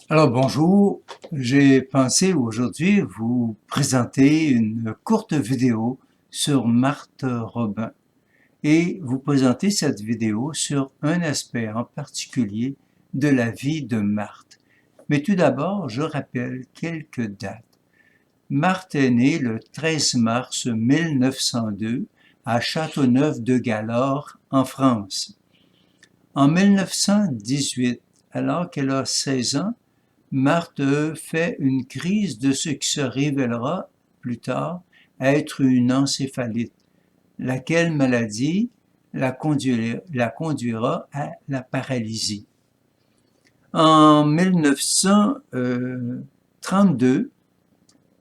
Alors bonjour, j'ai pensé aujourd'hui vous présenter une courte vidéo sur Marthe Robin et vous présenter cette vidéo sur un aspect en particulier de la vie de Marthe. Mais tout d'abord, je rappelle quelques dates. Marthe est née le 13 mars 1902 à Châteauneuf-de-Galord en France. En 1918, alors qu'elle a 16 ans, Marthe fait une crise de ce qui se révélera plus tard être une encéphalite, laquelle maladie la conduira à la paralysie. En 1932,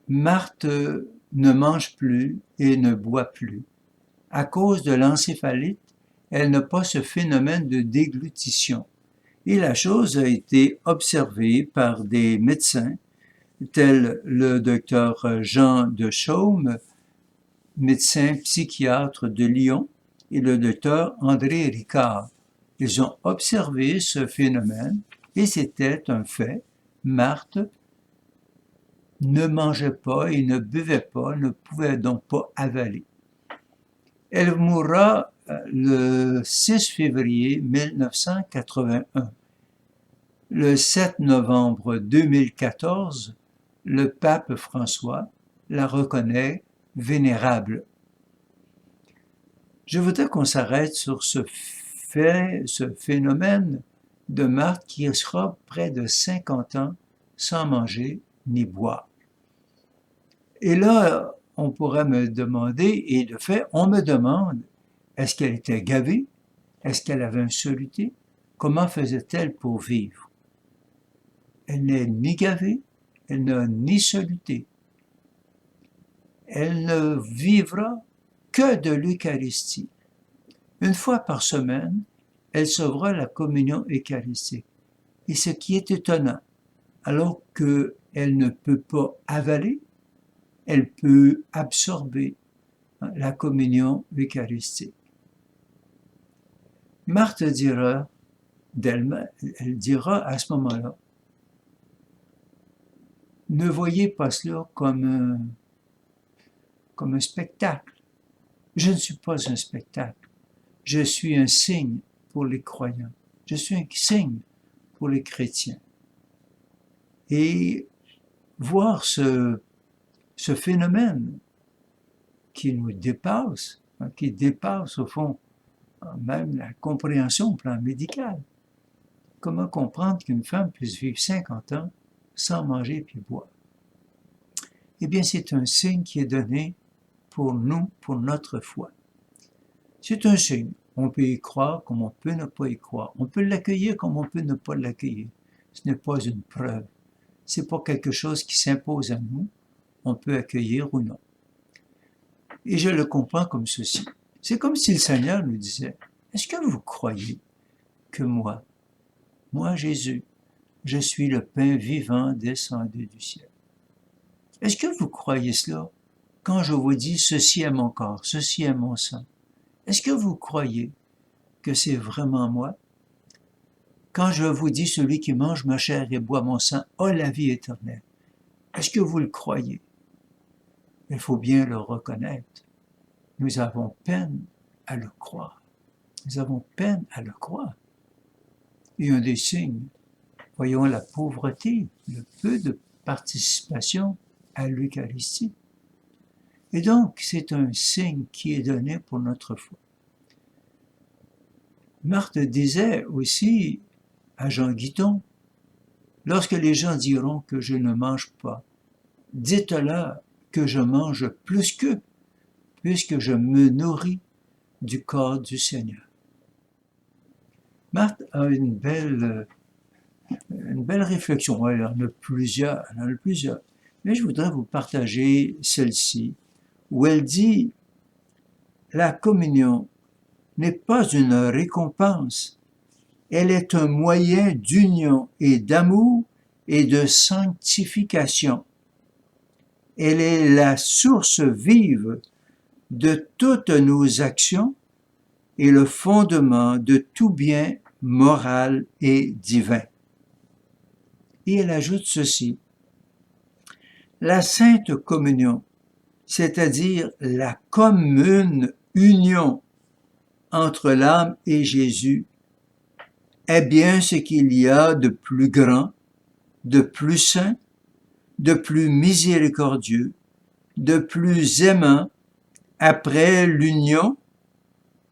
Marthe ne mange plus et ne boit plus. À cause de l'encéphalite, elle n'a pas ce phénomène de déglutition. Et la chose a été observée par des médecins tels le docteur Jean de Chaume, médecin psychiatre de Lyon, et le docteur André Ricard. Ils ont observé ce phénomène et c'était un fait. Marthe ne mangeait pas et ne buvait pas, ne pouvait donc pas avaler. Elle mourra le 6 février 1981. Le 7 novembre 2014, le pape François la reconnaît vénérable. Je voudrais qu'on s'arrête sur ce phénomène de Marthe qui sera près de 50 ans sans manger ni boire. Et là, on pourrait me demander, et de fait, on me demande, est-ce qu'elle était gavée? Est-ce qu'elle avait un soluté? Comment faisait-elle pour vivre? Elle n'est ni gavée, elle n'a ni soluté. Elle ne vivra que de l'Eucharistie. Une fois par semaine, elle sauvera la communion eucharistique. Et ce qui est étonnant, alors qu'elle ne peut pas avaler, elle peut absorber la communion eucharistique. Marthe dira d'elle, elle dira à ce moment-là, ne voyez pas cela comme un spectacle. Je ne suis pas un spectacle. Je suis un signe pour les croyants. Je suis un signe pour les chrétiens. Et voir ce phénomène qui nous dépasse, qui dépasse au fond même la compréhension au plan médical. Comment comprendre qu'une femme puisse vivre 50 ans sans manger puis boire? Eh bien, c'est un signe qui est donné pour nous, pour notre foi. C'est un signe. On peut y croire comme on peut ne pas y croire. On peut l'accueillir comme on peut ne pas l'accueillir. Ce n'est pas une preuve. C'est pas quelque chose qui s'impose à nous. On peut accueillir ou non. Et je le comprends comme ceci. C'est comme si le Seigneur nous disait, est-ce que vous croyez que moi Jésus, je suis le pain vivant descendu du ciel? Est-ce que vous croyez cela quand je vous dis ceci est mon corps, ceci est mon sang? Est-ce que vous croyez que c'est vraiment moi? Quand je vous dis celui qui mange ma chair et boit mon sang a la vie éternelle, est-ce que vous le croyez? Il faut bien le reconnaître. Nous avons peine à le croire. Nous avons peine à le croire. Et un des signes, voyons la pauvreté, le peu de participation à l'Eucharistie. Et donc, c'est un signe qui est donné pour notre foi. Marthe disait aussi à Jean Guiton, lorsque les gens diront que je ne mange pas, dites-leur que je mange plus qu'eux, puisque je me nourris du corps du Seigneur. Marthe a une belle réflexion. Elle en a plusieurs, mais je voudrais vous partager celle-ci, où elle dit, la communion n'est pas une récompense, elle est un moyen d'union et d'amour et de sanctification. Elle est la source vive de toutes nos actions et le fondement de tout bien moral et divin. Et elle ajoute ceci. La Sainte Communion, c'est-à-dire la commune union entre l'âme et Jésus, est bien ce qu'il y a de plus grand, de plus saint, de plus miséricordieux, de plus aimant après l'union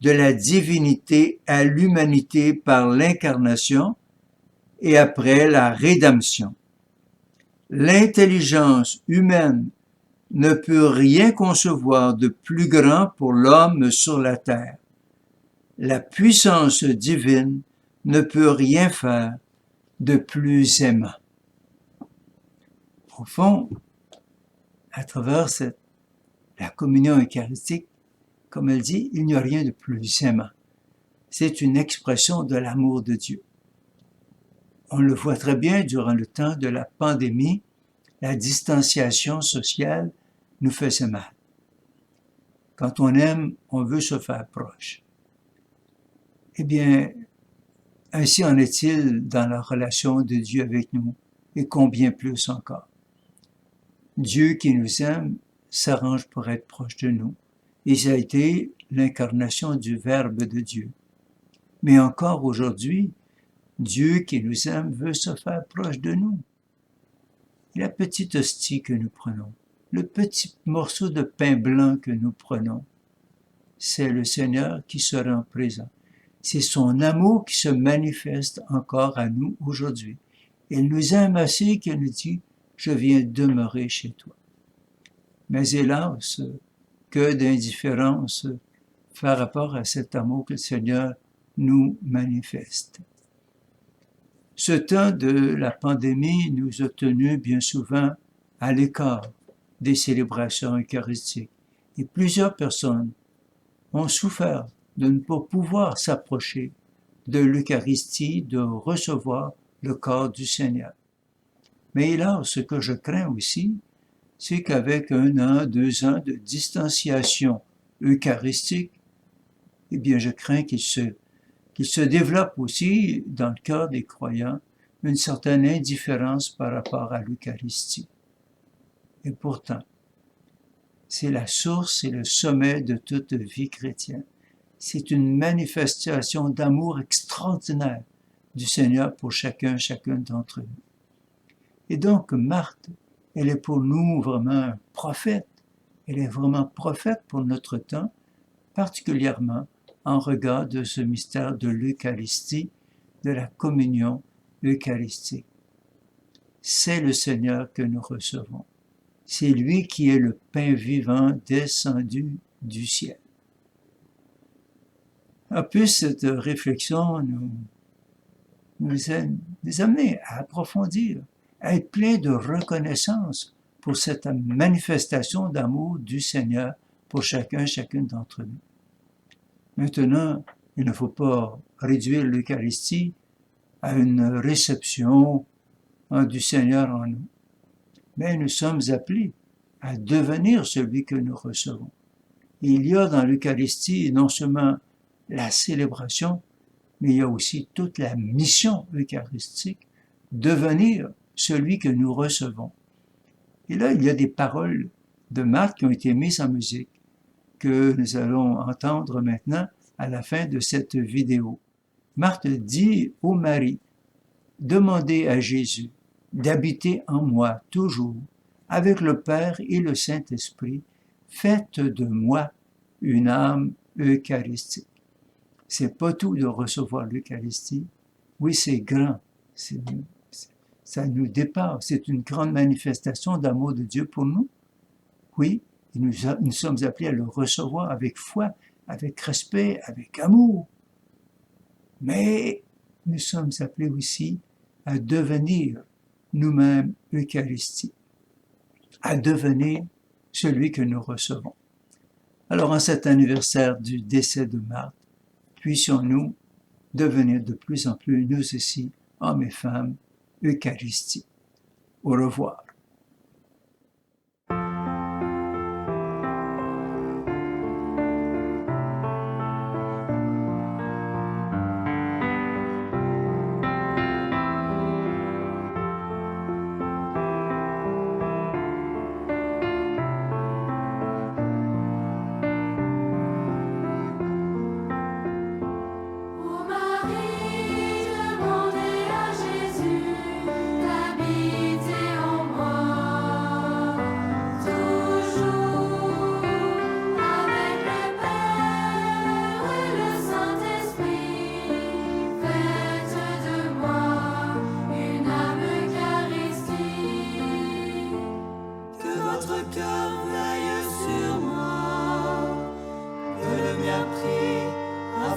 de la divinité à l'humanité par l'incarnation et après la rédemption. L'intelligence humaine ne peut rien concevoir de plus grand pour l'homme sur la terre. La puissance divine ne peut rien faire de plus aimant. Au fond, à travers la communion eucharistique, comme elle dit, il n'y a rien de plus aimant. C'est une expression de l'amour de Dieu. On le voit très bien durant le temps de la pandémie, la distanciation sociale nous faisait mal. Quand on aime, on veut se faire proche. Eh bien, ainsi en est-il dans la relation de Dieu avec nous, et combien plus encore. Dieu qui nous aime s'arrange pour être proche de nous, et ça a été l'incarnation du Verbe de Dieu. Mais encore aujourd'hui, Dieu qui nous aime veut se faire proche de nous. La petite hostie que nous prenons, le petit morceau de pain blanc que nous prenons, c'est le Seigneur qui se rend présent. C'est son amour qui se manifeste encore à nous aujourd'hui. Il nous aime assez qu'il nous dit « Je viens demeurer chez toi ». Mais hélas, que d'indifférence par rapport à cet amour que le Seigneur nous manifeste. Ce temps de la pandémie nous a tenus bien souvent à l'écart des célébrations eucharistiques et plusieurs personnes ont souffert de ne pas pouvoir s'approcher de l'Eucharistie, de recevoir le corps du Seigneur. Mais hélas, ce que je crains aussi, c'est qu'avec 1 an, 2 ans de distanciation eucharistique, eh bien, je crains qu'il se développe aussi dans le cœur des croyants une certaine indifférence par rapport à l'Eucharistie. Et pourtant, c'est la source et le sommet de toute vie chrétienne. C'est une manifestation d'amour extraordinaire du Seigneur pour chacune d'entre nous. Et donc, Marthe, elle est pour nous vraiment un prophète. Elle est vraiment prophète pour notre temps, particulièrement en regard de ce mystère de l'Eucharistie, de la communion eucharistique. C'est le Seigneur que nous recevons. C'est lui qui est le pain vivant descendu du ciel. En plus, cette réflexion nous amener à approfondir, à être plein de reconnaissance pour cette manifestation d'amour du Seigneur pour chacune d'entre nous. Maintenant, il ne faut pas réduire l'Eucharistie à une réception du Seigneur en nous. Mais nous sommes appelés à devenir celui que nous recevons. Il y a dans l'Eucharistie non seulement la célébration, mais il y a aussi toute la mission eucharistique, devenir celui que nous recevons. Et là, il y a des paroles de Marthe qui ont été mises en musique, que nous allons entendre maintenant à la fin de cette vidéo. Marthe dit au Marie, « Demandez à Jésus d'habiter en moi toujours, avec le Père et le Saint-Esprit, faites de moi une âme eucharistique. » C'est pas tout de recevoir l'Eucharistie. Oui, c'est grand. Ça nous dépasse. C'est une grande manifestation d'amour de Dieu pour nous. Oui, nous sommes appelés à le recevoir avec foi, avec respect, avec amour. Mais nous sommes appelés aussi à devenir nous-mêmes Eucharistie, à devenir celui que nous recevons. Alors, en cet anniversaire du décès de Marthe, puissions-nous devenir de plus en plus, nous aussi, hommes et femmes, Eucharistie. Au revoir.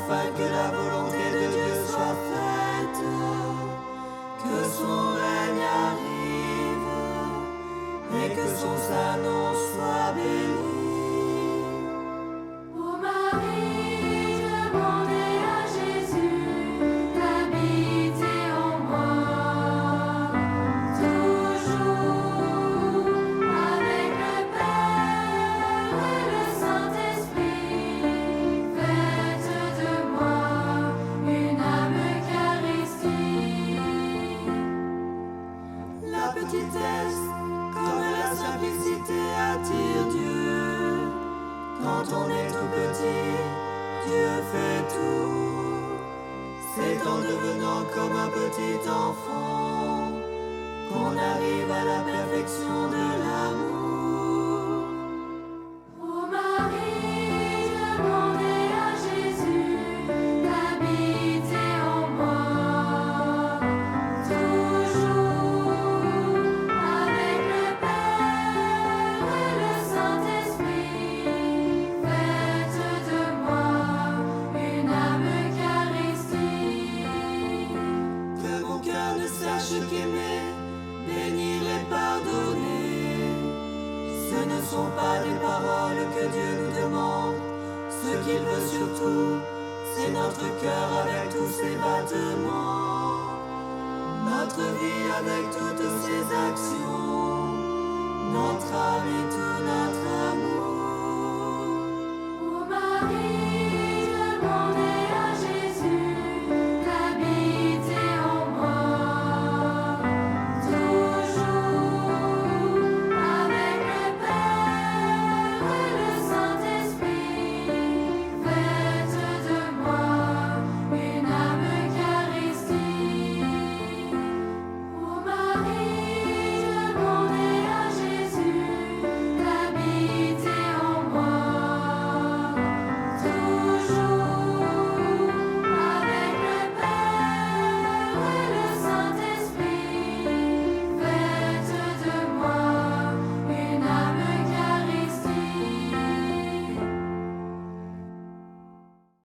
afin que la volonté de Dieu soit faite, que son règne arrive et que son saint nom soit béni. Ô Marie, demandez à Jésus d'habiter en moi, toujours avec le Père et le Saint-Esprit. Faites de moi une âme eucharistique. La petitesse, comme la simplicité, attire Dieu. Quand on est tout petit, Dieu fait tout. C'est en devenant comme un petit enfant qu'on arrive à la perfection de l'amour. Ô Marie, demandez à Jésus d'habiter en moi, toujours avec le Père et le Saint-Esprit. Faites de moi une âme eucharistique. Que mon cœur ne sache qu'aimer, bénir et pardonner. Ce ne sont pas des paroles que Dieu nous demande. Ce qu'il veut surtout, c'est notre cœur avec tous ses battements, notre vie avec toutes ses actions, notre âme et tout notre